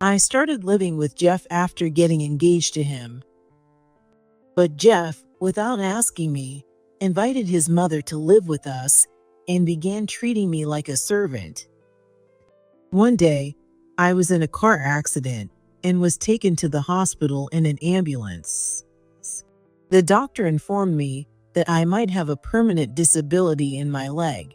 I started living with Jeff after getting engaged to him. But Jeff, without asking me, invited his mother to live with us and began treating me like a servant. One day, I was in a car accident and was taken to the hospital in an ambulance. The doctor informed me that I might have a permanent disability in my leg.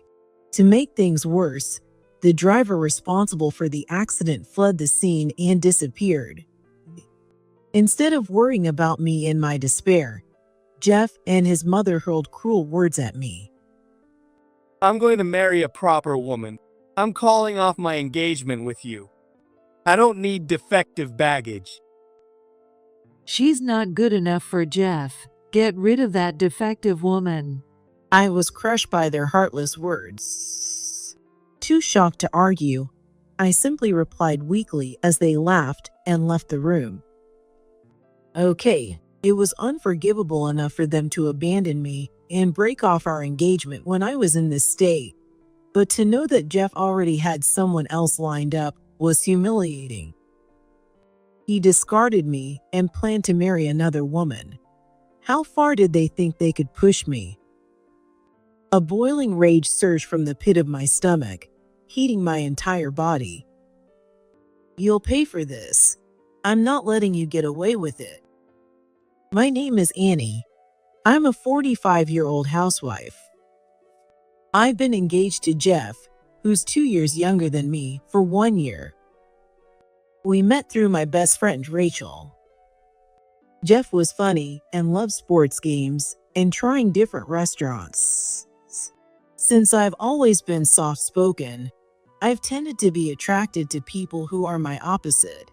To make things worse, the driver responsible for the accident fled the scene and disappeared. Instead of worrying about me in my despair, Jeff and his mother hurled cruel words at me. I'm going to marry a proper woman. I'm calling off my engagement with you. I don't need defective baggage. She's not good enough for Jeff. Get rid of that defective woman. I was crushed by their heartless words. Too shocked to argue, I simply replied weakly as they laughed and left the room. Okay, it was unforgivable enough for them to abandon me and break off our engagement when I was in this state, but to know that Jeff already had someone else lined up was humiliating. He discarded me and planned to marry another woman. How far did they think they could push me? A boiling rage surged from the pit of my stomach, heating my entire body. You'll pay for this. I'm not letting you get away with it. My name is Annie. I'm a 45-year-old housewife. I've been engaged to Jeff, who's 2 years younger than me, for 1 year. We met through my best friend, Rachel. Jeff was funny and loved sports games and trying different restaurants. Since I've always been soft-spoken, I've tended to be attracted to people who are my opposite.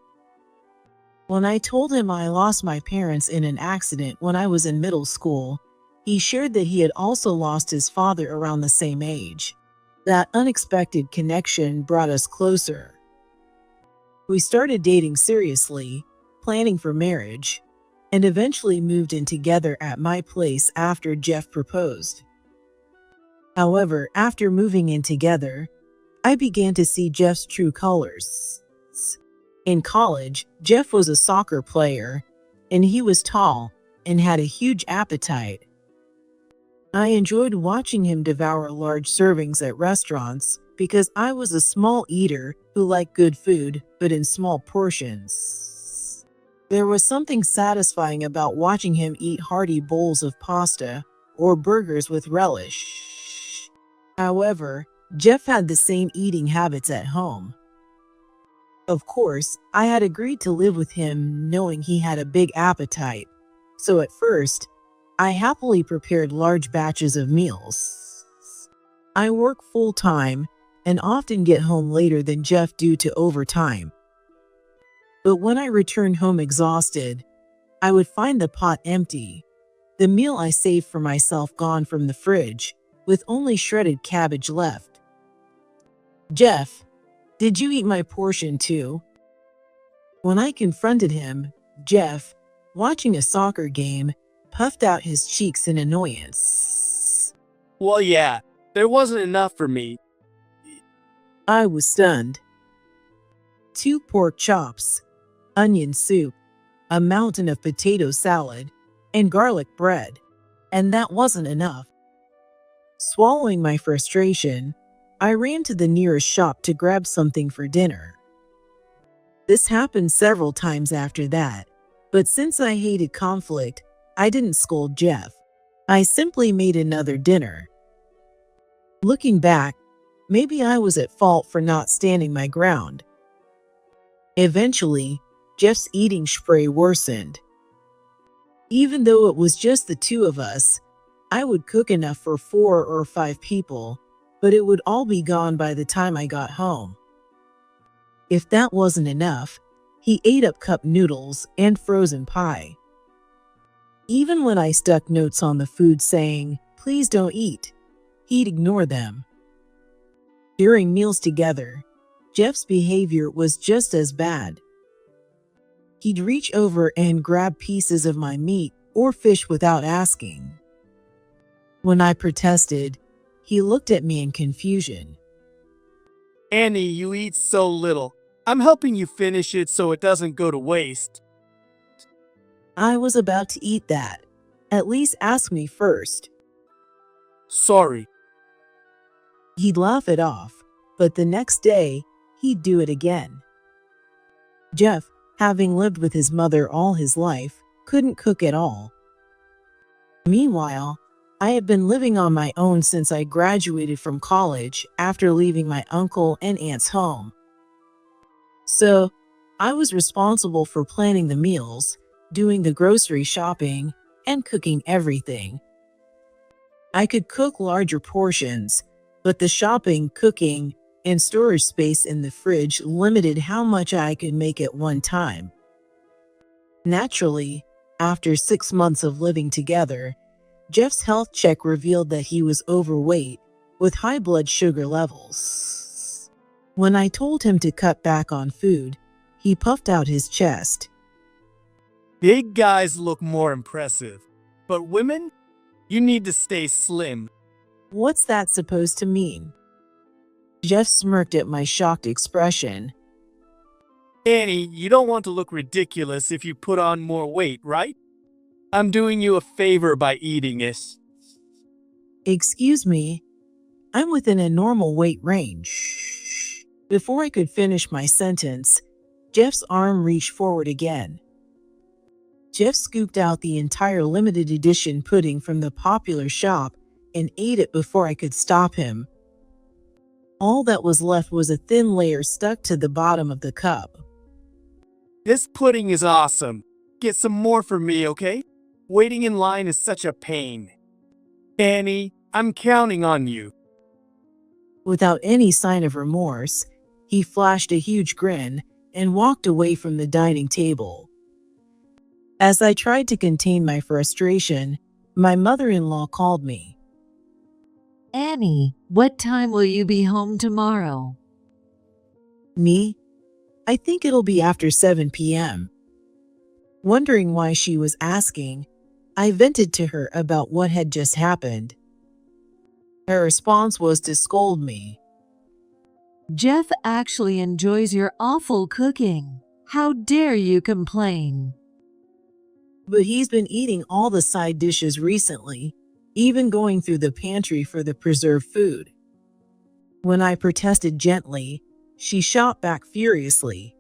When I told him I lost my parents in an accident when I was in middle school, he shared that he had also lost his father around the same age. That unexpected connection brought us closer. We started dating seriously, planning for marriage, and eventually moved in together at my place after Jeff proposed. However, after moving in together, I began to see Jeff's true colors. In college, Jeff was a soccer player, and he was tall and had a huge appetite. I enjoyed watching him devour large servings at restaurants because I was a small eater who liked good food, but in small portions. There was something satisfying about watching him eat hearty bowls of pasta or burgers with relish. However, Jeff had the same eating habits at home. Of course, I had agreed to live with him knowing he had a big appetite, so at first, I happily prepared large batches of meals. I work full-time and often get home later than Jeff due to overtime. But when I returned home exhausted, I would find the pot empty, the meal I saved for myself gone from the fridge, with only shredded cabbage left. Jeff, did you eat my portion too? When I confronted him, Jeff, watching a soccer game, puffed out his cheeks in annoyance. Well, yeah, there wasn't enough for me. I was stunned. 2 pork chops, onion soup, a mountain of potato salad, and garlic bread. And that wasn't enough. Swallowing my frustration, I ran to the nearest shop to grab something for dinner. This happened several times after that, but since I hated conflict, I didn't scold Jeff. I simply made another dinner. Looking back, maybe I was at fault for not standing my ground. Eventually, Jeff's eating spree worsened. Even though it was just the 2 of us, I would cook enough for 4 or 5 people, but it would all be gone by the time I got home. If that wasn't enough, he ate up cup noodles and frozen pie. Even when I stuck notes on the food saying, "Please don't eat," he'd ignore them. During meals together, Jeff's behavior was just as bad. He'd reach over and grab pieces of my meat or fish without asking. When I protested, he looked at me in confusion. Annie, you eat so little. I'm helping you finish it so it doesn't go to waste. I was about to eat that. At least ask me first. Sorry. He'd laugh it off, but the next day, he'd do it again. Jeff, having lived with his mother all his life, couldn't cook at all. Meanwhile, I had been living on my own since I graduated from college after leaving my uncle and aunt's home. So, I was responsible for planning the meals, doing the grocery shopping, and cooking everything. I could cook larger portions, but the shopping, cooking, and storage space in the fridge limited how much I could make at one time. Naturally, after 6 months of living together, Jeff's health check revealed that he was overweight with high blood sugar levels. When I told him to cut back on food, he puffed out his chest. Big guys look more impressive, but women, you need to stay slim. What's that supposed to mean? Jeff smirked at my shocked expression. Annie, you don't want to look ridiculous if you put on more weight, right? I'm doing you a favor by eating it. Excuse me, I'm within a normal weight range. Before I could finish my sentence, Jeff's arm reached forward again. Jeff scooped out the entire limited edition pudding from the popular shop and ate it before I could stop him. All that was left was a thin layer stuck to the bottom of the cup. This pudding is awesome. Get some more for me, okay? Waiting in line is such a pain. Annie, I'm counting on you. Without any sign of remorse, he flashed a huge grin and walked away from the dining table. As I tried to contain my frustration, my mother-in-law called me. Annie, what time will you be home tomorrow? Me? I think it'll be after 7 p.m. Wondering why she was asking, I vented to her about what had just happened. Her response was to scold me. Jeff actually enjoys your awful cooking. How dare you complain? But he's been eating all the side dishes recently, even going through the pantry for the preserved food. When I protested gently, she shot back furiously.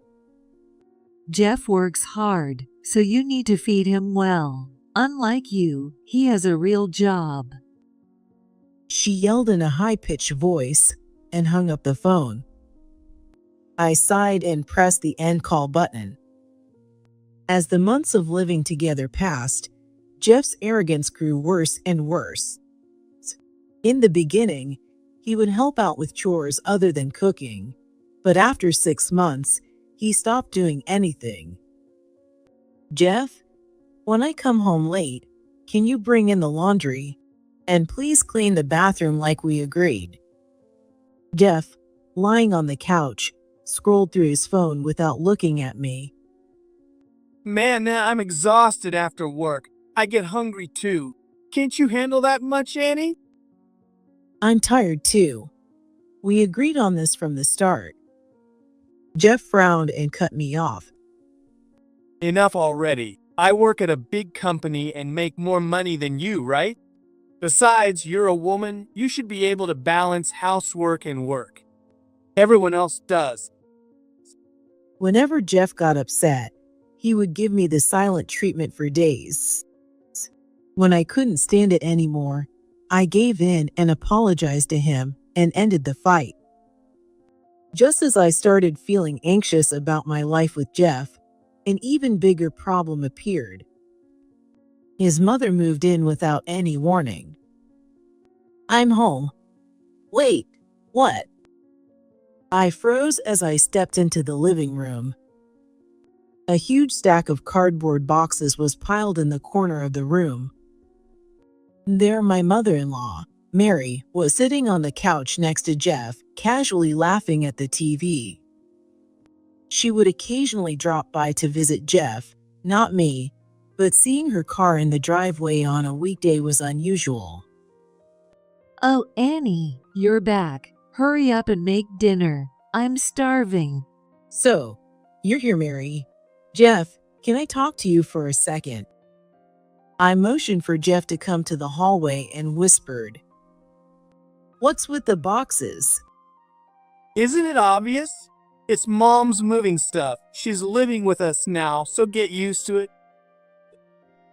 Jeff works hard, so you need to feed him well. Unlike you, he has a real job. She yelled in a high-pitched voice and hung up the phone. I sighed and pressed the end call button. As the months of living together passed, Jeff's arrogance grew worse and worse. In the beginning, he would help out with chores other than cooking, but after 6 months, he stopped doing anything. Jeff, when I come home late, can you bring in the laundry? And please clean the bathroom like we agreed. Jeff, lying on the couch, scrolled through his phone without looking at me. Man, I'm exhausted after work. I get hungry too. Can't you handle that much, Annie? I'm tired too. We agreed on this from the start. Jeff frowned and cut me off. Enough already. I work at a big company and make more money than you, right? Besides, you're a woman. You should be able to balance housework and work. Everyone else does. Whenever Jeff got upset, he would give me the silent treatment for days. When I couldn't stand it anymore, I gave in and apologized to him and ended the fight. Just as I started feeling anxious about my life with Jeff, an even bigger problem appeared. His mother moved in without any warning. I'm home. Wait, what? I froze as I stepped into the living room. A huge stack of cardboard boxes was piled in the corner of the room. There, my mother-in-law, Mary, was sitting on the couch next to Jeff, casually laughing at the TV. She would occasionally drop by to visit Jeff, not me, but seeing her car in the driveway on a weekday was unusual. Oh, Annie, you're back. Hurry up and make dinner. I'm starving. So, you're here, Mary. Jeff, can I talk to you for a second? I motioned for Jeff to come to the hallway and whispered, "What's with the boxes?" Isn't it obvious? It's Mom's moving stuff. She's living with us now, so get used to it.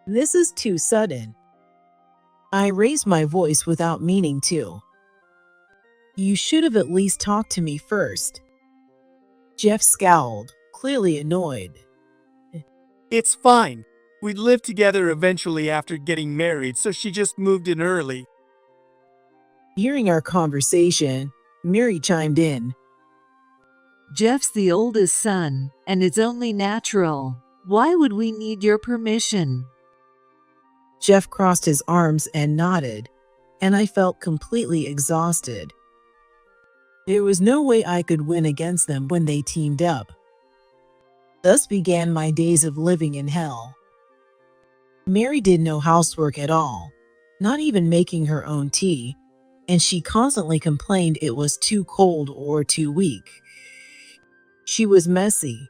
This is too sudden. I raised my voice without meaning to. You should have at least talked to me first. Jeff scowled, clearly annoyed. It's fine. We'd live together eventually after getting married, so she just moved in early. Hearing our conversation, Mary chimed in. Jeff's the oldest son, and it's only natural. Why would we need your permission? Jeff crossed his arms and nodded, and I felt completely exhausted. There was no way I could win against them when they teamed up. Thus began my days of living in hell. Mary did no housework at all, not even making her own tea, and she constantly complained it was too cold or too weak. She was messy,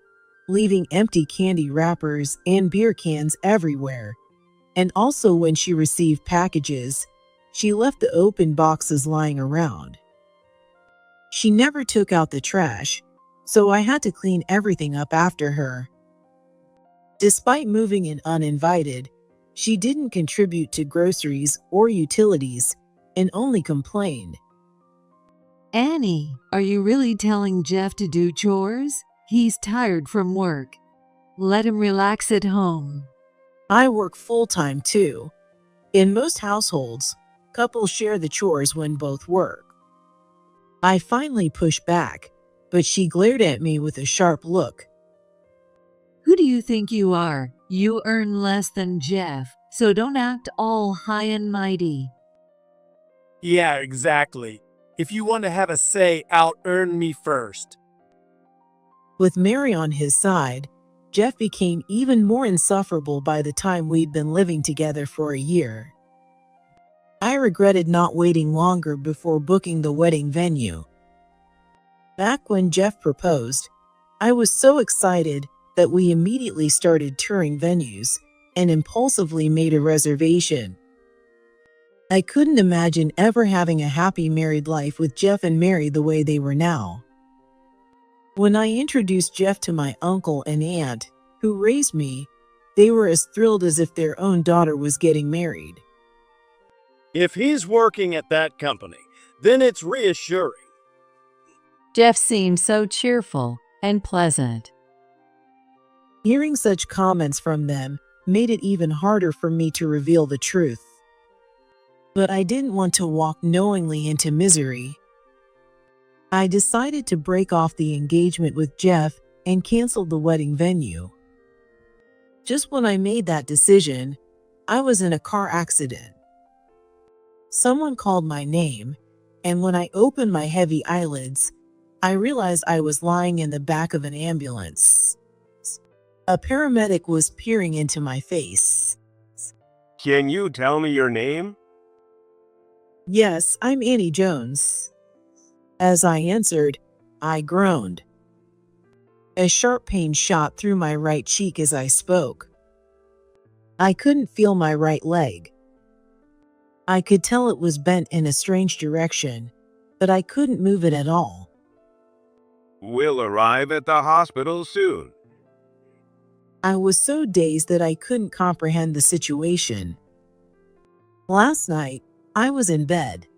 leaving empty candy wrappers and beer cans everywhere, and also when she received packages, she left the open boxes lying around. She never took out the trash, so I had to clean everything up after her. Despite moving in uninvited, she didn't contribute to groceries or utilities and only complained. Annie, are you really telling Jeff to do chores? He's tired from work. Let him relax at home. I work full-time too. In most households, couples share the chores when both work. I finally pushed back, but she glared at me with a sharp look. Who do you think you are? You earn less than Jeff, so don't act all high and mighty. Yeah, exactly. If you want to have a say, out-earn me first. With Mary on his side, Jeff became even more insufferable by the time we'd been living together for a year. I regretted not waiting longer before booking the wedding venue. Back when Jeff proposed, I was so excited that we immediately started touring venues and impulsively made a reservation. I couldn't imagine ever having a happy married life with Jeff and Mary the way they were now. When I introduced Jeff to my uncle and aunt, who raised me, they were as thrilled as if their own daughter was getting married. If he's working at that company, then it's reassuring. Jeff seemed so cheerful and pleasant. Hearing such comments from them made it even harder for me to reveal the truth. But I didn't want to walk knowingly into misery. I decided to break off the engagement with Jeff and canceled the wedding venue. Just when I made that decision, I was in a car accident. Someone called my name, and when I opened my heavy eyelids, I realized I was lying in the back of an ambulance. A paramedic was peering into my face. Can you tell me your name? Yes, I'm Annie Jones. As I answered, I groaned. A sharp pain shot through my right cheek as I spoke. I couldn't feel my right leg. I could tell it was bent in a strange direction, but I couldn't move it at all. We'll arrive at the hospital soon. I was so dazed that I couldn't comprehend the situation. Last night, I was in bed.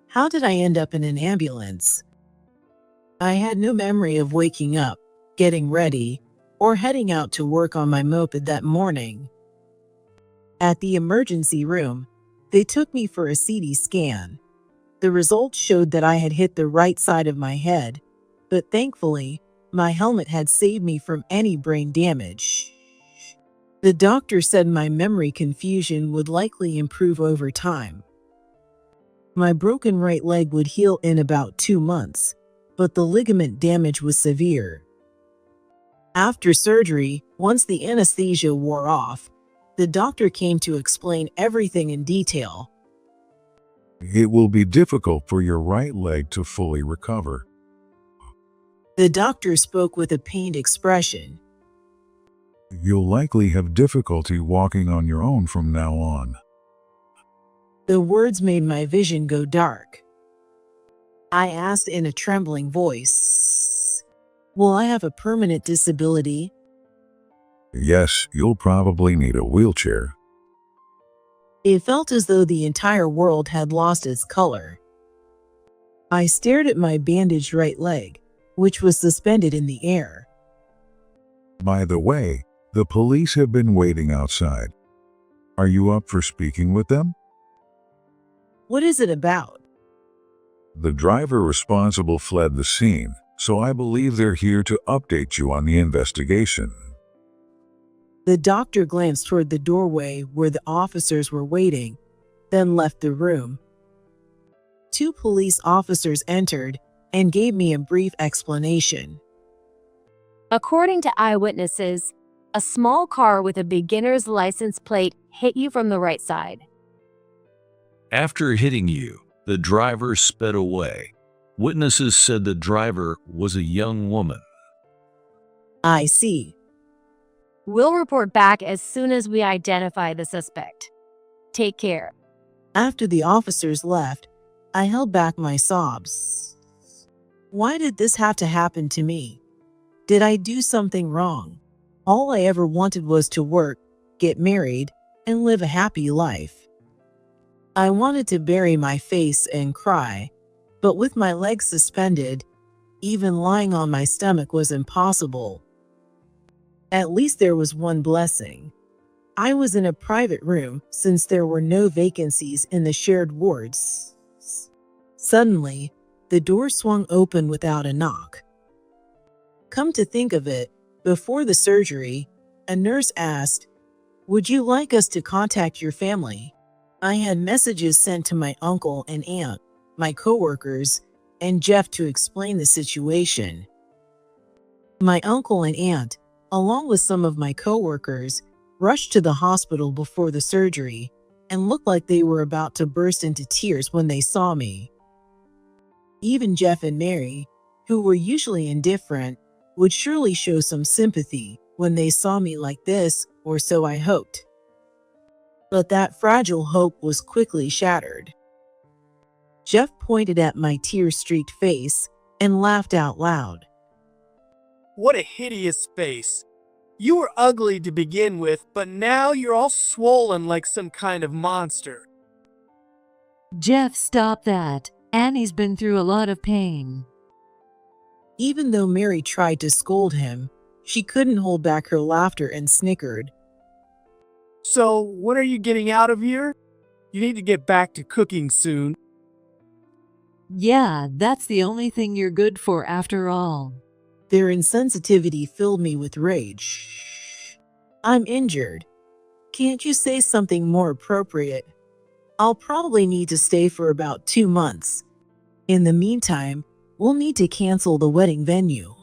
How did I end up in an ambulance? I had no memory of waking up, getting ready, or heading out to work on my moped that morning. At the emergency room, they took me for a CT scan. The results showed that I had hit the right side of my head, but thankfully, my helmet had saved me from any brain damage. The doctor said my memory confusion would likely improve over time. My broken right leg would heal in about 2 months, but the ligament damage was severe. After surgery, once the anesthesia wore off, the doctor came to explain everything in detail. It will be difficult for your right leg to fully recover. The doctor spoke with a pained expression. You'll likely have difficulty walking on your own from now on. The words made my vision go dark. I asked in a trembling voice, "Will I have a permanent disability?" Yes, you'll probably need a wheelchair. It felt as though the entire world had lost its color. I stared at my bandaged right leg, which was suspended in the air. By the way, the police have been waiting outside. Are you up for speaking with them? What is it about? The driver responsible fled the scene, so I believe they're here to update you on the investigation. The doctor glanced toward the doorway where the officers were waiting, then left the room. 2 police officers entered and gave me a brief explanation. According to eyewitnesses, a small car with a beginner's license plate hit you from the right side. After hitting you, the driver sped away. Witnesses said the driver was a young woman. I see. We'll report back as soon as we identify the suspect. Take care. After the officers left, I held back my sobs. Why did this have to happen to me? Did I do something wrong? All I ever wanted was to work, get married, and live a happy life. I wanted to bury my face and cry, but with my legs suspended, even lying on my stomach was impossible. At least there was one blessing. I was in a private room since there were no vacancies in the shared wards. Suddenly, the door swung open without a knock. Come to think of it, before the surgery, a nurse asked, "Would you like us to contact your family?" I had messages sent to my uncle and aunt, my coworkers, and Jeff to explain the situation. My uncle and aunt, along with some of my coworkers, rushed to the hospital before the surgery and looked like they were about to burst into tears when they saw me. Even Jeff and Mary, who were usually indifferent, would surely show some sympathy when they saw me like this, or so I hoped. But that fragile hope was quickly shattered. Jeff pointed at my tear-streaked face and laughed out loud. What a hideous face. You were ugly to begin with, but now you're all swollen like some kind of monster. Jeff, stop that. Annie's been through a lot of pain. Even though Mary tried to scold him, she couldn't hold back her laughter and snickered. So, when are you getting out of here? You need to get back to cooking soon. Yeah, that's the only thing you're good for after all. Their insensitivity filled me with rage. I'm injured. Can't you say something more appropriate? I'll probably need to stay for about 2 months. In the meantime, we'll need to cancel the wedding venue.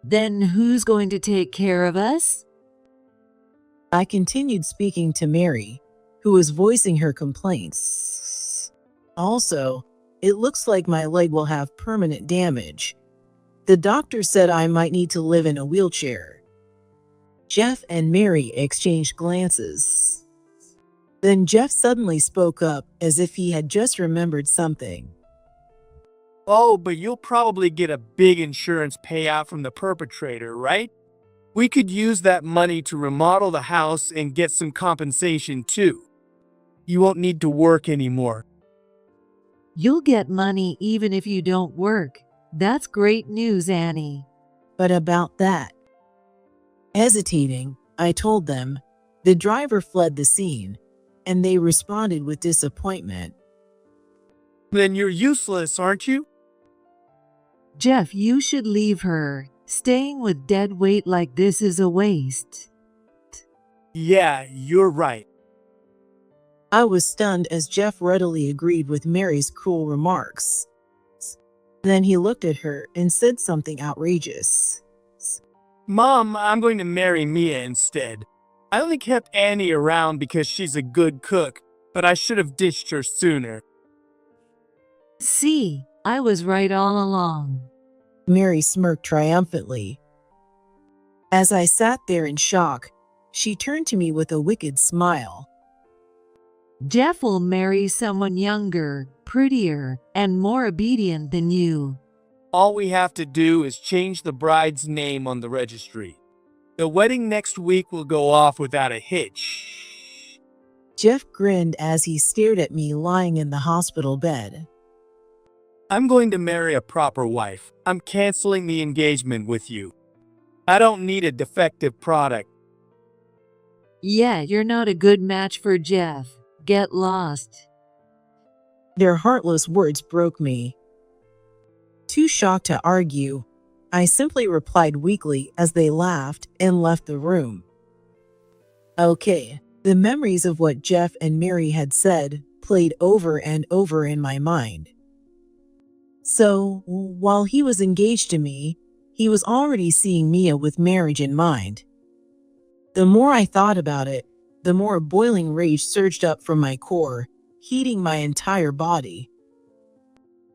Then who's going to take care of us? I continued speaking to Mary, who was voicing her complaints. Also, it looks like my leg will have permanent damage. The doctor said I might need to live in a wheelchair. Jeff and Mary exchanged glances. Then Jeff suddenly spoke up as if he had just remembered something. Oh, but you'll probably get a big insurance payout from the perpetrator, right? We could use that money to remodel the house and get some compensation too. You won't need to work anymore. You'll get money even if you don't work. That's great news, Annie. But about that. Hesitating, I told them. The driver fled the scene, and they responded with disappointment. Then you're useless, aren't you? Jeff, you should leave her. Staying with dead weight like this is a waste. Yeah, you're right. I was stunned as Jeff readily agreed with Mary's cruel remarks. Then he looked at her and said something outrageous. Mom, I'm going to marry Mia instead. I only kept Annie around because she's a good cook, but I should have ditched her sooner. See, I was right all along. Mary smirked triumphantly. As I sat there in shock, she turned to me with a wicked smile. Jeff will marry someone younger, prettier, and more obedient than you. All we have to do is change the bride's name on the registry. The wedding next week will go off without a hitch. Jeff grinned as he stared at me lying in the hospital bed. I'm going to marry a proper wife. I'm canceling the engagement with you. I don't need a defective product. Yeah, you're not a good match for Jeff. Get lost. Their heartless words broke me. Too shocked to argue, I simply replied weakly as they laughed and left the room. Okay, the memories of what Jeff and Mary had said played over and over in my mind. So, while he was engaged to me, he was already seeing Mia with marriage in mind. The more I thought about it, the more boiling rage surged up from my core, heating my entire body.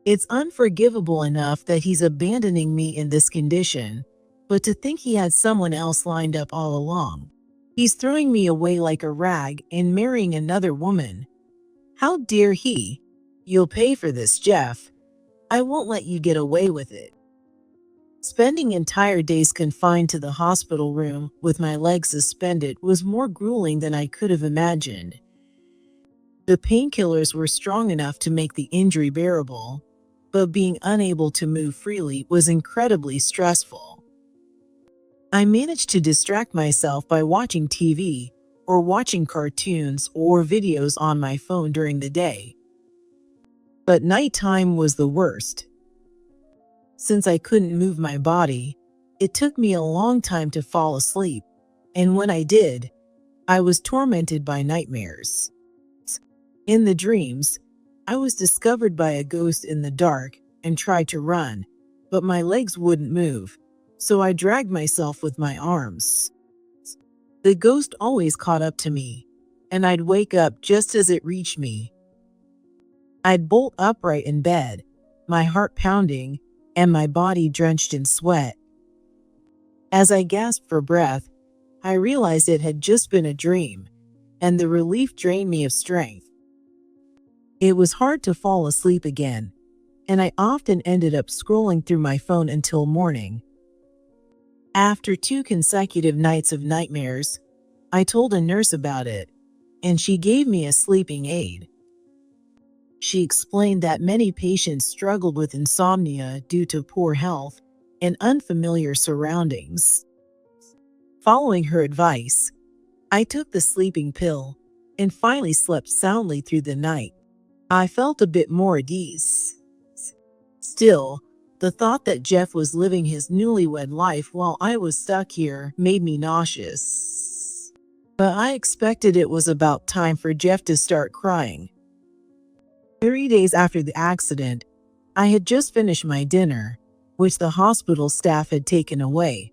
It's unforgivable enough that he's abandoning me in this condition, but to think he had someone else lined up all along. He's throwing me away like a rag and marrying another woman. How dare he? You'll pay for this, Jeff. I won't let you get away with it. Spending entire days confined to the hospital room with my legs suspended was more grueling than I could have imagined. The painkillers were strong enough to make the injury bearable, but being unable to move freely was incredibly stressful. I managed to distract myself by watching TV or watching cartoons or videos on my phone during the day. But nighttime was the worst. Since I couldn't move my body, it took me a long time to fall asleep, and when I did, I was tormented by nightmares. In the dreams, I was discovered by a ghost in the dark and tried to run, but my legs wouldn't move, so I dragged myself with my arms. The ghost always caught up to me, and I'd wake up just as it reached me. I'd bolt upright in bed, my heart pounding, and my body drenched in sweat. As I gasped for breath, I realized it had just been a dream, and the relief drained me of strength. It was hard to fall asleep again, and I often ended up scrolling through my phone until morning. After 2 consecutive nights of nightmares, I told a nurse about it, and she gave me a sleeping aid. She explained that many patients struggled with insomnia due to poor health and unfamiliar surroundings. Following her advice, I took the sleeping pill and finally slept soundly through the night. I felt a bit more at ease. Still, the thought that Jeff was living his newlywed life while I was stuck here made me nauseous. But I expected it was about time for Jeff to start crying. 3 days after the accident, I had just finished my dinner, which the hospital staff had taken away,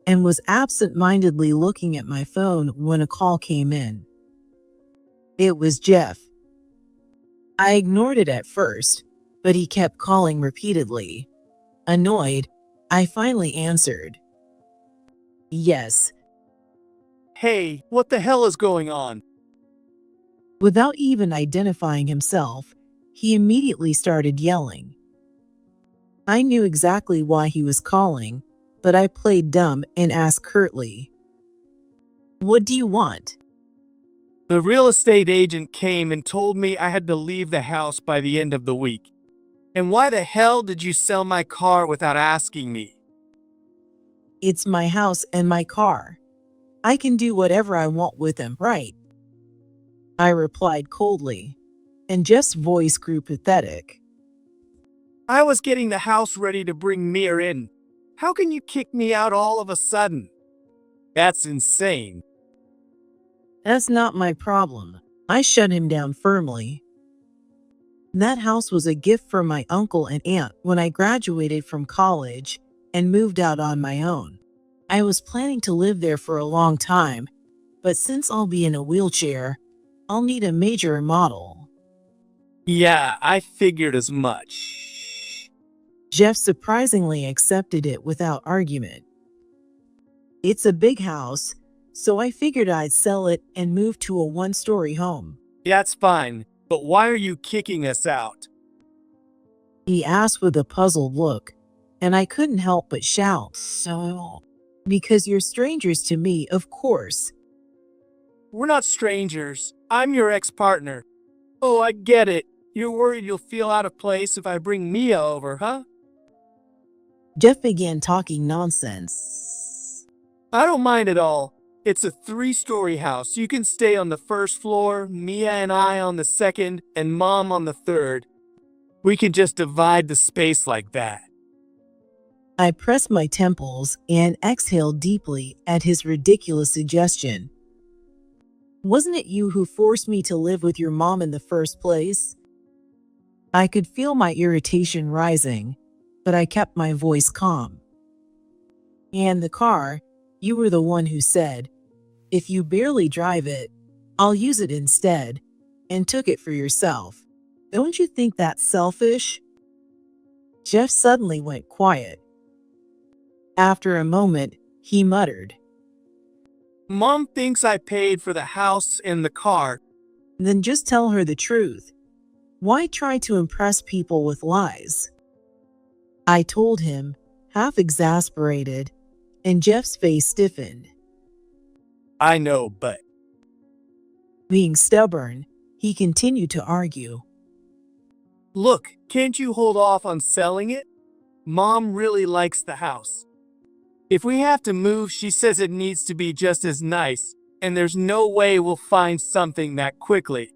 and was absent-mindedly looking at my phone when a call came in. It was Jeff. I ignored it at first, but he kept calling repeatedly. Annoyed, I finally answered. Yes. Hey, what the hell is going on? Without even identifying himself, he immediately started yelling. I knew exactly why he was calling, but I played dumb and asked curtly, "What do you want?" The real estate agent came and told me I had to leave the house by the end of the week. And why the hell did you sell my car without asking me? It's my house and my car. I can do whatever I want with them, right? I replied coldly, and Jeff's voice grew pathetic. I was getting the house ready to bring Mia in. How can you kick me out all of a sudden? That's insane. That's not my problem. I shut him down firmly. That house was a gift from my uncle and aunt when I graduated from college and moved out on my own. I was planning to live there for a long time, but since I'll be in a wheelchair, I'll need a major remodel. Yeah, I figured as much. Jeff surprisingly accepted it without argument. It's a big house, so I figured I'd sell it and move to a one-story home. That's fine, but why are you kicking us out? He asked with a puzzled look, and I couldn't help but shout, "So? Because you're strangers to me, of course." We're not strangers. I'm your ex-partner. Oh, I get it. You're worried you'll feel out of place if I bring Mia over, huh? Jeff began talking nonsense. I don't mind at all. It's a 3-story house. You can stay on the first floor, Mia and I on the second, and Mom on the third. We can just divide the space like that. I pressed my temples and exhaled deeply at his ridiculous suggestion. Wasn't it you who forced me to live with your mom in the first place? I could feel my irritation rising, but I kept my voice calm. And the car, you were the one who said, "If you barely drive it, I'll use it instead," and took it for yourself. Don't you think that's selfish? Jeff suddenly went quiet. After a moment, he muttered, Mom thinks I paid for the house and the car. "Then just tell her the truth. Why try to impress people with lies?" I told him, half exasperated, and Jeff's face stiffened. I know, but Being stubborn, he continued to argue. look, can't you hold off on selling it? Mom really likes the house. If we have to move, she says it needs to be just as nice, and there's no way we'll find something that quickly.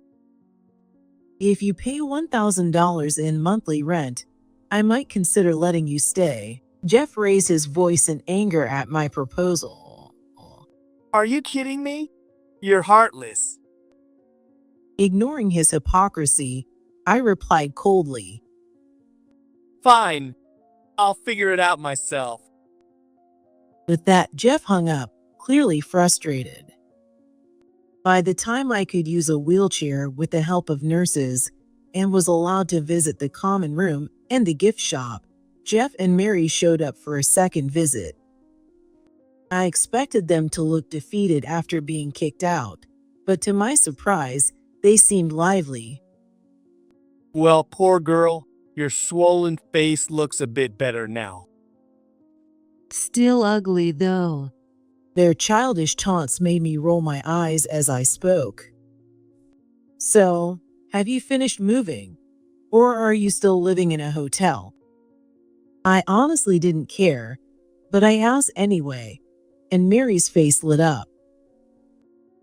If you pay $1,000 in monthly rent, I might consider letting you stay. Jeff raised his voice in anger at my proposal. Are you kidding me? You're heartless. Ignoring his hypocrisy, I replied coldly. Fine, I'll figure it out myself. With that, Jeff hung up, clearly frustrated. By the time I could use a wheelchair with the help of nurses and was allowed to visit the common room and the gift shop, Jeff and Mary showed up for a second visit. I expected them to look defeated after being kicked out, but to my surprise, they seemed lively. Well, poor girl, your swollen face looks a bit better now. Still ugly, though. Their childish taunts made me roll my eyes as I spoke. So, have you finished moving? Or are you still living in a hotel? I honestly didn't care, but I asked anyway, and Mary's face lit up.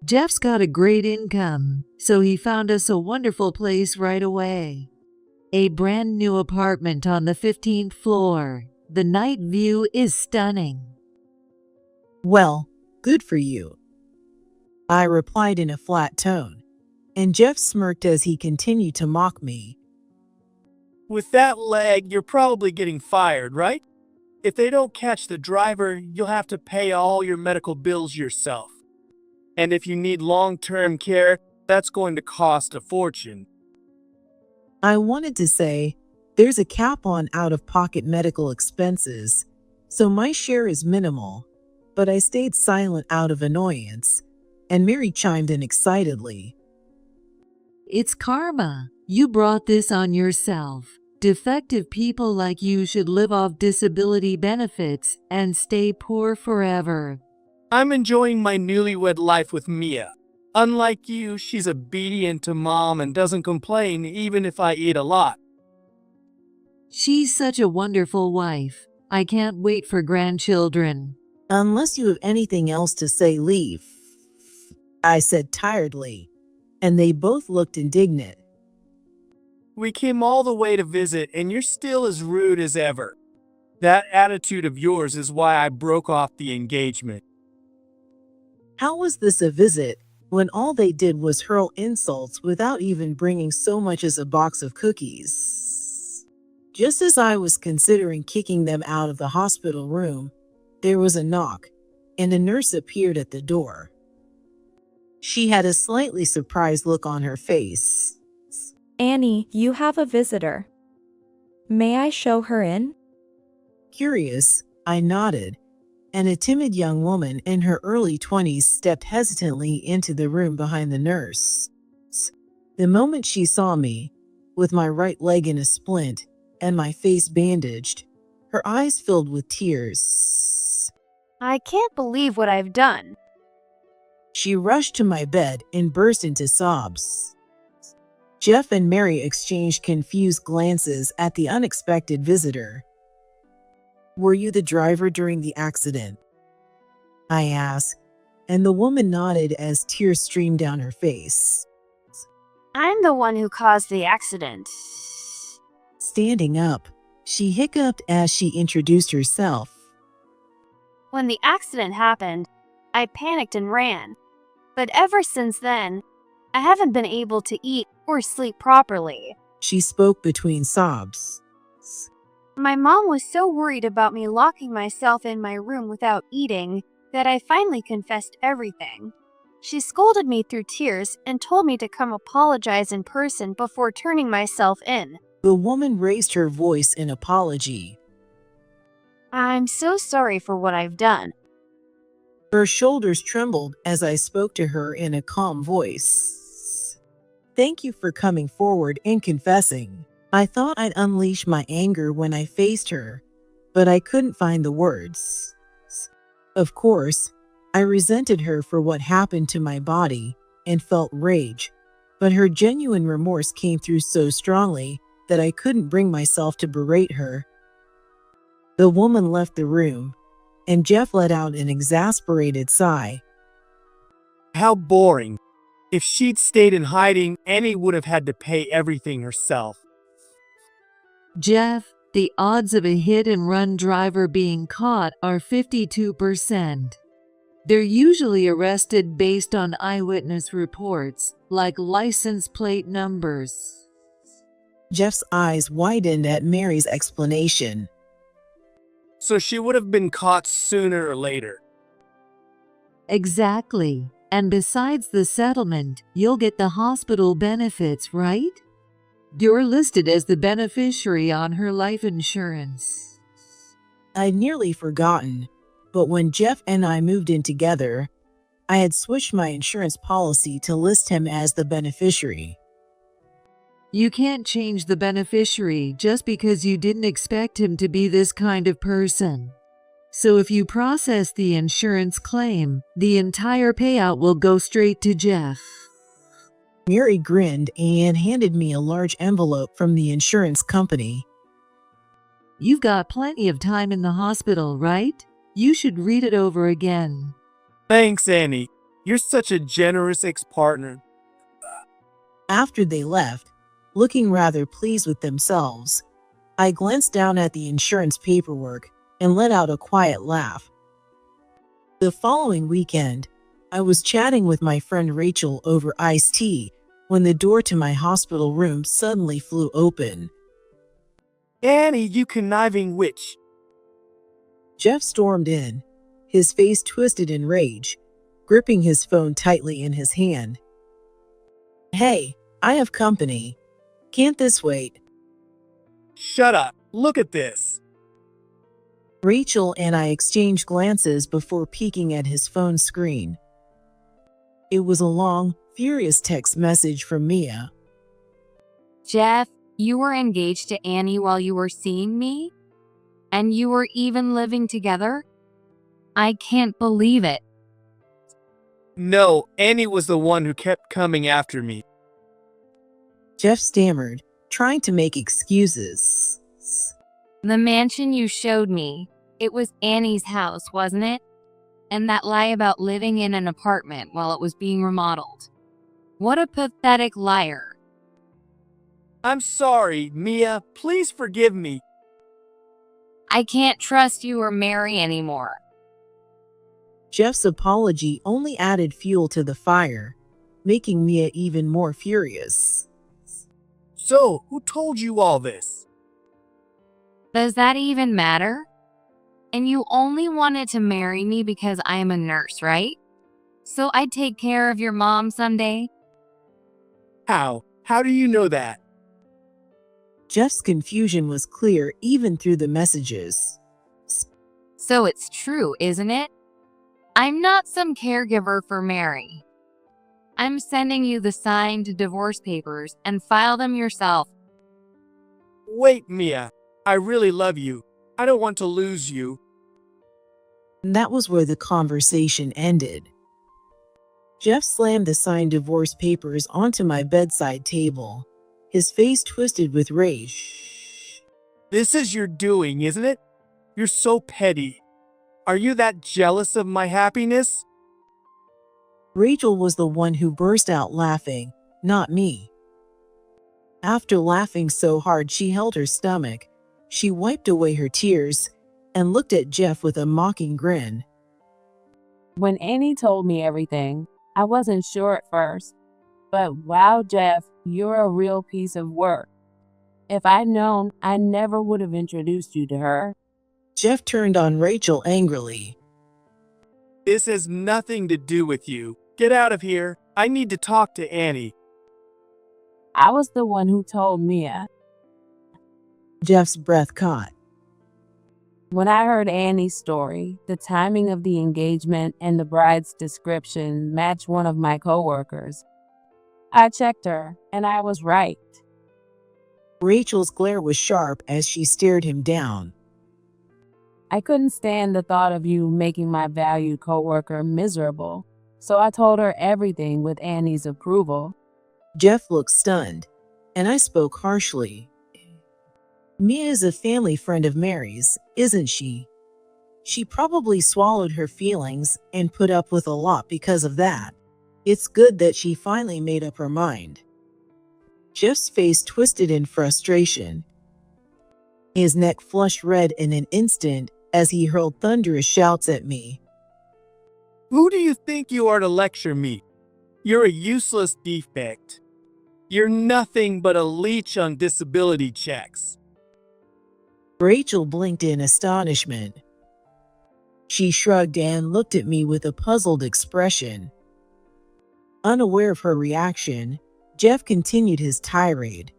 Jeff's got a great income, so he found us a wonderful place right away. A brand new apartment on the 15th floor. The night view is stunning. Well, good for you, I replied in a flat tone, and Jeff smirked as he continued to mock me. With that leg, you're probably getting fired, right? If they don't catch the driver, you'll have to pay all your medical bills yourself. And if you need long-term care, that's going to cost a fortune. I wanted to say, there's a cap on out-of-pocket medical expenses, so my share is minimal, but I stayed silent out of annoyance, and Mary chimed in excitedly. It's karma. You brought this on yourself. Defective people like you should live off disability benefits and stay poor forever. I'm enjoying my newlywed life with Mia. Unlike you, she's obedient to Mom and doesn't complain even if I eat a lot. She's such a wonderful wife. I can't wait for grandchildren. Unless you have anything else to say, leave, I said tiredly, and they both looked indignant. We came all the way to visit and you're still as rude as ever. That attitude of yours is why I broke off the engagement. How was this a visit when all they did was hurl insults without even bringing so much as a box of cookies? Just as I was considering kicking them out of the hospital room, there was a knock, and a nurse appeared at the door. She had a slightly surprised look on her face. Annie, you have a visitor. May I show her in? Curious, I nodded, and a timid young woman in her early 20s stepped hesitantly into the room behind the nurse. The moment she saw me, with my right leg in a splint and my face bandaged, her eyes filled with tears. I can't believe what I've done. She rushed to my bed and burst into sobs. Jeff and Mary exchanged confused glances at the unexpected visitor. "Were you the driver during the accident?" I asked, and the woman nodded as tears streamed down her face. I'm the one who caused the accident. Standing up, she hiccuped as she introduced herself. When the accident happened, I panicked and ran. But ever since then, I haven't been able to eat or sleep properly. She spoke between sobs. My mom was so worried about me locking myself in my room without eating that I finally confessed everything. She scolded me through tears and told me to come apologize in person before turning myself in. The woman raised her voice in apology. I'm so sorry for what I've done. Her shoulders trembled as I spoke to her in a calm voice. Thank you for coming forward and confessing. I thought I'd unleash my anger when I faced her, but I couldn't find the words. Of course, I resented her for what happened to my body and felt rage, but her genuine remorse came through so strongly that I couldn't bring myself to berate her. The woman left the room, and Jeff let out an exasperated sigh. How boring. If she'd stayed in hiding, Annie would have had to pay everything herself. Jeff, the odds of a hit-and-run driver being caught are 52%. They're usually arrested based on eyewitness reports, like license plate numbers. Jeff's eyes widened at Mary's explanation. So she would have been caught sooner or later. Exactly. And besides the settlement, you'll get the hospital benefits, right? You're listed as the beneficiary on her life insurance. I'd nearly forgotten, but when Jeff and I moved in together, I had switched my insurance policy to list him as the beneficiary. You can't change the beneficiary just because you didn't expect him to be this kind of person. So if you process the insurance claim, the entire payout will go straight to Jeff. Mary grinned and handed me a large envelope from the insurance company. You've got plenty of time in the hospital, right? You should read it over again. Thanks, Annie. You're such a generous ex-partner. After they left, looking rather pleased with themselves, I glanced down at the insurance paperwork and let out a quiet laugh. The following weekend, I was chatting with my friend Rachel over iced tea when the door to my hospital room suddenly flew open. Annie, you conniving witch. Jeff stormed in, his face twisted in rage, gripping his phone tightly in his hand. Hey, I have company. Can't this wait? Shut up. Look at this. Rachel and I exchanged glances before peeking at his phone screen. It was a long, furious text message from Mia. Jeff, you were engaged to Annie while you were seeing me? And you were even living together? I can't believe it. No, Annie was the one who kept coming after me. Jeff stammered, trying to make excuses. The mansion you showed me, it was Annie's house, wasn't it? And that lie about living in an apartment while it was being remodeled. What a pathetic liar. I'm sorry, Mia. Please forgive me. I can't trust you or Mary anymore. Jeff's apology only added fuel to the fire, making Mia even more furious. So, who told you all this? Does that even matter? And you only wanted to marry me because I am a nurse, right? So I'd take care of your mom someday? How? How do you know that? Jeff's confusion was clear even through the messages. So it's true, isn't it? I'm not some caregiver for Mary. I'm sending you the signed divorce papers and file them yourself. Wait, Mia. I really love you. I don't want to lose you. And that was where the conversation ended. Jeff slammed the signed divorce papers onto my bedside table, his face twisted with rage. This is your doing, isn't it? You're so petty. Are you that jealous of my happiness? Rachel was the one who burst out laughing, not me. After laughing so hard she held her stomach, she wiped away her tears and looked at Jeff with a mocking grin. When Annie told me everything, I wasn't sure at first. But wow, Jeff, you're a real piece of work. If I'd known, I never would have introduced you to her. Jeff turned on Rachel angrily. This has nothing to do with you. Get out of here. I need to talk to Annie. I was the one who told Mia. Jeff's breath caught. When I heard Annie's story, the timing of the engagement and the bride's description matched one of my coworkers. I checked her, and I was right. Rachel's glare was sharp as she stared him down. I couldn't stand the thought of you making my valued coworker miserable, so I told her everything with Annie's approval. Jeff looked stunned, and I spoke harshly. Mia is a family friend of Mary's, isn't she? She probably swallowed her feelings and put up with a lot because of that. It's good that she finally made up her mind. Jeff's face twisted in frustration. His neck flushed red in an instant as he hurled thunderous shouts at me. Who do you think you are to lecture me? You're a useless defect. You're nothing but a leech on disability checks. Rachel blinked in astonishment. She shrugged and looked at me with a puzzled expression. Unaware of her reaction, Jeff continued his tirade.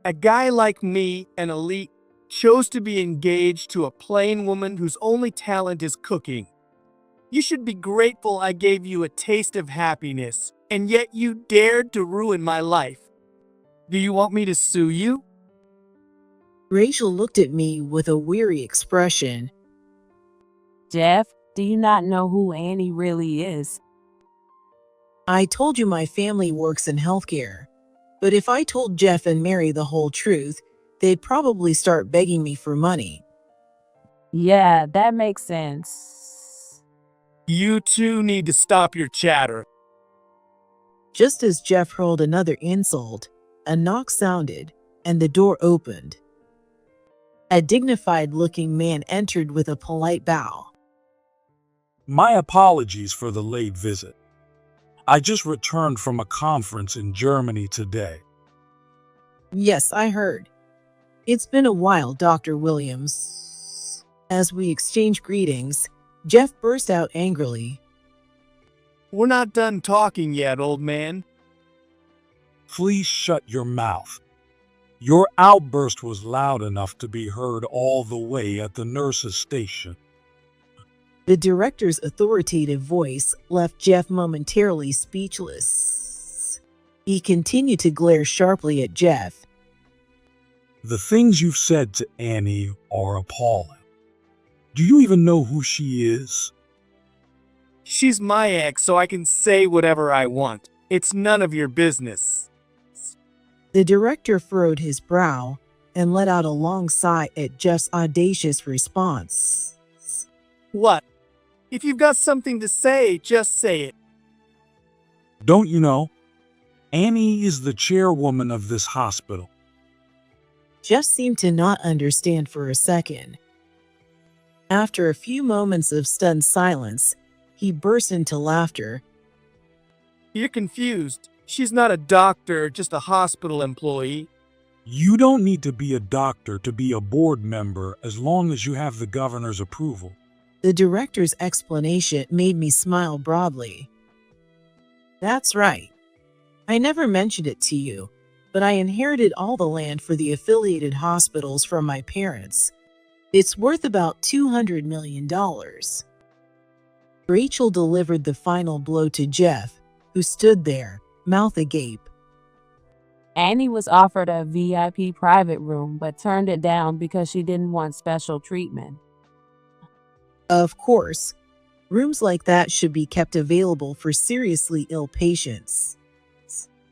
A guy like me, an elite, chose to be engaged to a plain woman whose only talent is cooking. You should be grateful I gave you a taste of happiness, and yet you dared to ruin my life. Do you want me to sue you? Rachel looked at me with a weary expression. Jeff, do you not know who Annie really is? I told you my family works in healthcare, but if I told Jeff and Mary the whole truth, they'd probably start begging me for money. Yeah, that makes sense. You two need to stop your chatter. Just as Jeff hurled another insult, a knock sounded, and the door opened. A dignified-looking man entered with a polite bow. My apologies for the late visit. I just returned from a conference in Germany today. Yes, I heard. It's been a while, Dr. Williams. As we exchanged greetings, Jeff burst out angrily. We're not done talking yet, old man. Please shut your mouth. Your outburst was loud enough to be heard all the way at the nurse's station. The director's authoritative voice left Jeff momentarily speechless. He continued to glare sharply at Jeff. The things you've said to Annie are appalling. Do you even know who she is? She's my ex, so I can say whatever I want. It's none of your business. The director furrowed his brow and let out a long sigh at Jeff's audacious response. What? If you've got something to say, just say it. Don't you know? Annie is the chairwoman of this hospital. Jeff seemed to not understand for a second. After a few moments of stunned silence, he burst into laughter. You're confused. She's not a doctor, just a hospital employee. You don't need to be a doctor to be a board member as long as you have the governor's approval. The director's explanation made me smile broadly. That's right. I never mentioned it to you, but I inherited all the land for the affiliated hospitals from my parents. It's worth about $200 million. Rachel delivered the final blow to Jeff, who stood there, mouth agape. Annie was offered a VIP private room but turned it down because she didn't want special treatment. Of course, rooms like that should be kept available for seriously ill patients.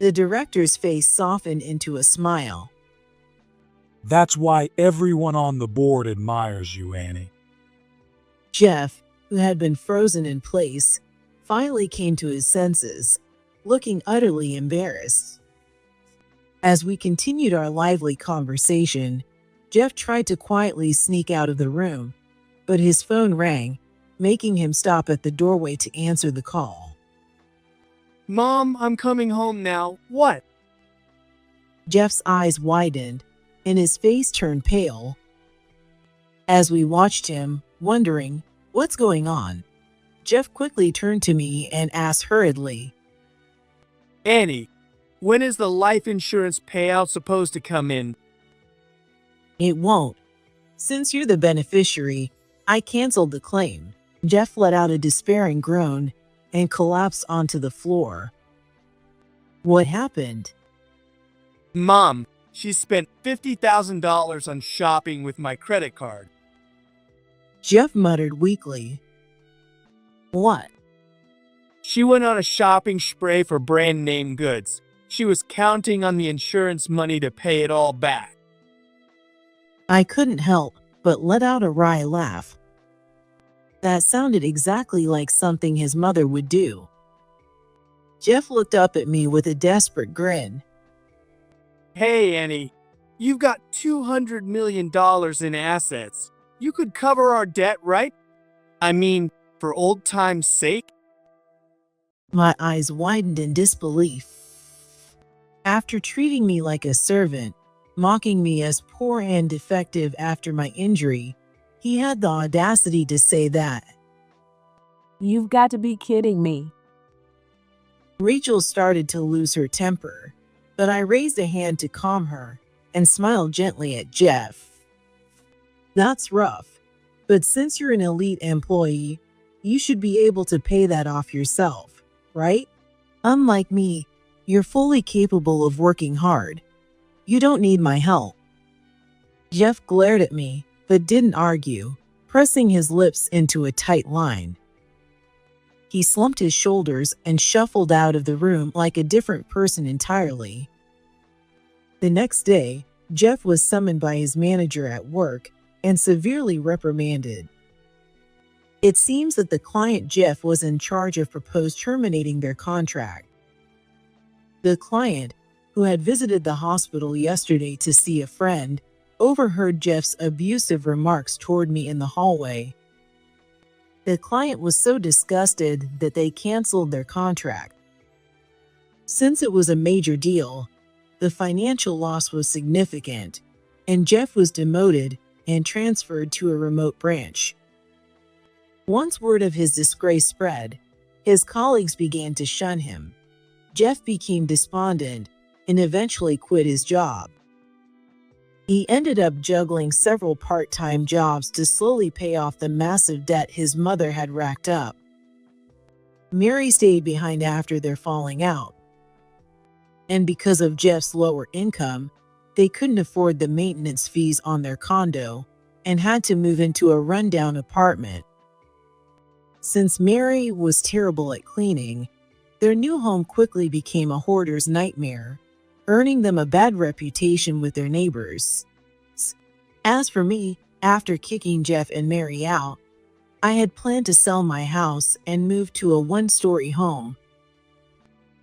The director's face softened into a smile. That's why everyone on the board admires you, Annie. Jeff, who had been frozen in place, finally came to his senses, looking utterly embarrassed. As we continued our lively conversation, Jeff tried to quietly sneak out of the room, but his phone rang, making him stop at the doorway to answer the call. Mom, I'm coming home now. What? Jeff's eyes widened, and his face turned pale. As we watched him, wondering, what's going on? Jeff quickly turned to me and asked hurriedly, Annie, when is the life insurance payout supposed to come in? It won't. Since you're the beneficiary, I canceled the claim. Jeff let out a despairing groan and collapsed onto the floor. What happened? Mom, she spent $50,000 on shopping with my credit card. Jeff muttered weakly. What? She went on a shopping spree for brand name goods. She was counting on the insurance money to pay it all back. I couldn't help but let out a wry laugh. That sounded exactly like something his mother would do. Jeff looked up at me with a desperate grin. Hey, Annie, you've got $200 million in assets. You could cover our debt, right? I mean, for old time's sake? My eyes widened in disbelief. After treating me like a servant, mocking me as poor and defective after my injury, he had the audacity to say that. You've got to be kidding me. Rachel started to lose her temper, but I raised a hand to calm her and smiled gently at Jeff. That's rough, but since you're an elite employee, you should be able to pay that off yourself, right? Unlike me, you're fully capable of working hard. You don't need my help. Jeff glared at me, but didn't argue, pressing his lips into a tight line. He slumped his shoulders and shuffled out of the room like a different person entirely. The next day, Jeff was summoned by his manager at work and severely reprimanded. It seems that the client Jeff was in charge of proposed terminating their contract. The client, who had visited the hospital yesterday to see a friend, overheard Jeff's abusive remarks toward me in the hallway. The client was so disgusted that they canceled their contract. Since it was a major deal, the financial loss was significant, and Jeff was demoted and transferred to a remote branch. Once word of his disgrace spread, his colleagues began to shun him. Jeff became despondent and eventually quit his job. He ended up juggling several part-time jobs to slowly pay off the massive debt his mother had racked up. Mary stayed behind after their falling out. And because of Jeff's lower income, they couldn't afford the maintenance fees on their condo and had to move into a rundown apartment. Since Mary was terrible at cleaning, their new home quickly became a hoarder's nightmare, earning them a bad reputation with their neighbors. As for me, after kicking Jeff and Mary out, I had planned to sell my house and move to a one-story home.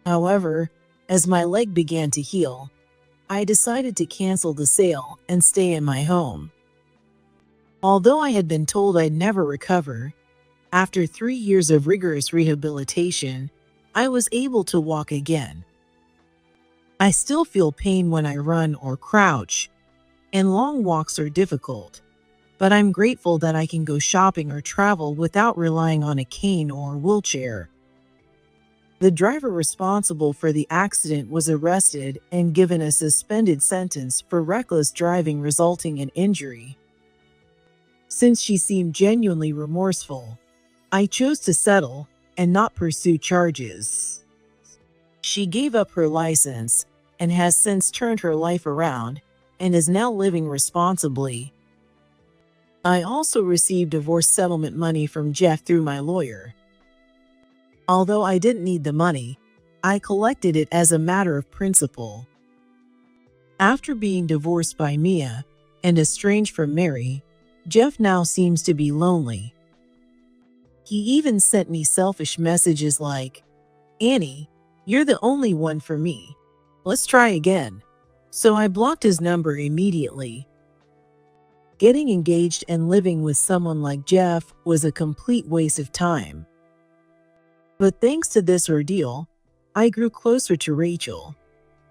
However, as my leg began to heal, I decided to cancel the sale and stay in my home. Although I had been told I'd never recover, after 3 years of rigorous rehabilitation, I was able to walk again. I still feel pain when I run or crouch, and long walks are difficult, but I'm grateful that I can go shopping or travel without relying on a cane or wheelchair. The driver responsible for the accident was arrested and given a suspended sentence for reckless driving resulting in injury. Since she seemed genuinely remorseful, I chose to settle and not pursue charges. She gave up her license and has since turned her life around and is now living responsibly. I also received divorce settlement money from Jeff through my lawyer. Although I didn't need the money, I collected it as a matter of principle. After being divorced by Mia and estranged from Mary, Jeff now seems to be lonely. He even sent me selfish messages like, "Annie, you're the only one for me. Let's try again." So I blocked his number immediately. Getting engaged and living with someone like Jeff was a complete waste of time. But thanks to this ordeal, I grew closer to Rachel,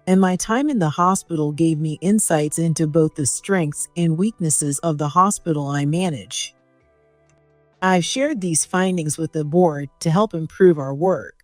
and my time in the hospital gave me insights into both the strengths and weaknesses of the hospital I manage. I've shared these findings with the board to help improve our work.